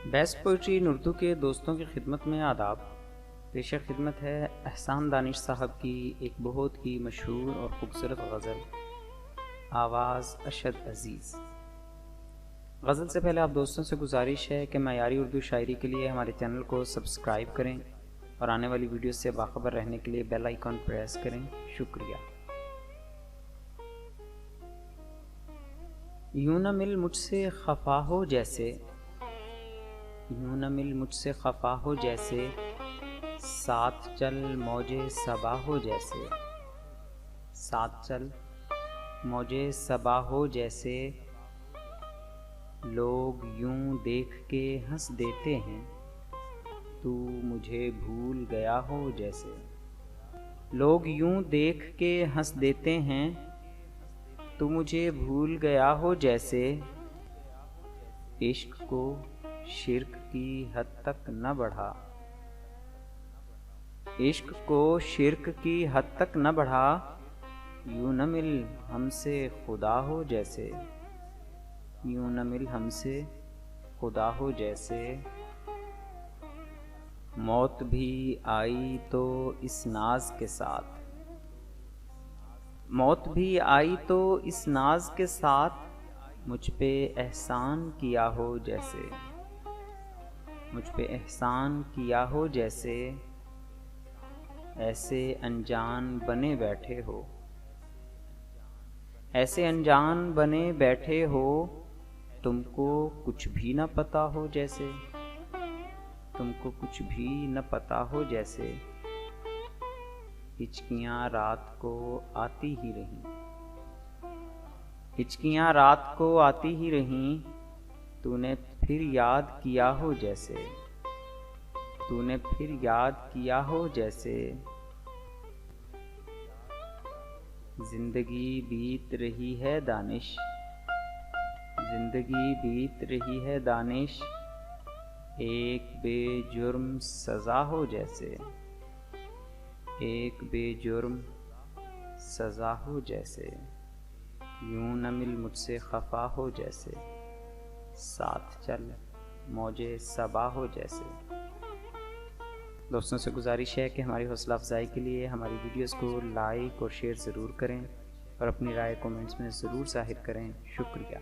Best poetry इन उर्दू के दोस्तों की खिदमत में आदाब। पेश खिदमत है एहसान दानिश साहब की एक बहुत ही मशहूर और ख़ूबसूरत गज़ल, आवाज़ अशद अज़ीज़। गज़ल से पहले आप दोस्तों से गुजारिश है कि मयारी उर्दू शायरी के लिए हमारे चैनल को सब्सक्राइब करें और आने वाली वीडियो से बाखबर रहने के लिए बेल आइकॉन प्रेस करें। शुक्रिया। यूं न मिल मुझसे खफा हो जैसे, यूं न मिल मुझसे खफा हो जैसे, साथ चल मौजे सबा हो जैसे, साथ चल मौजे सबा हो जैसे। लोग यूं देख के हंस देते हैं, तू मुझे भूल गया हो जैसे। लोग यूं देख के हंस देते हैं, तू मुझे भूल गया हो जैसे। इश्क को शिर्क की हद तक न बढ़ा, इश्क को शिर्क की हद तक न बढ़ा। यूं न मिल हमसे खुदा हो जैसे, यूं न मिल हमसे खुदा हो जैसे। मौत भी आई तो इस नाज के साथ, मौत भी आई तो इस नाज के साथ। मुझ पे एहसान किया हो जैसे, मुझ पे एहसान किया हो जैसे। ऐसे अनजान बने बैठे हो, ऐसे अनजान बने बैठे हो। तुमको कुछ भी न पता हो जैसे, तुमको कुछ भी न पता हो जैसे। हिचकियाँ रात को आती ही रहीं, हिचकियाँ रात को आती ही रहीं। तूने फिर याद किया हो जैसे, तूने फिर याद किया हो जैसे। जिंदगी बीत रही है दानिश, जिंदगी बीत रही है दानिश। एक बेजुर्म सज़ा हो जैसे, एक बेजुर्म सज़ा हो जैसे। यूं न मिल मुझसे खफा हो जैसे, साथ चल मौजे सबा हो जैसे। दोस्तों से गुजारिश है कि हमारी हौसला अफजाई के लिए हमारी वीडियोस को लाइक और शेयर ज़रूर करें और अपनी राय कमेंट्स में ज़रूर ज़ाहिर करें। शुक्रिया।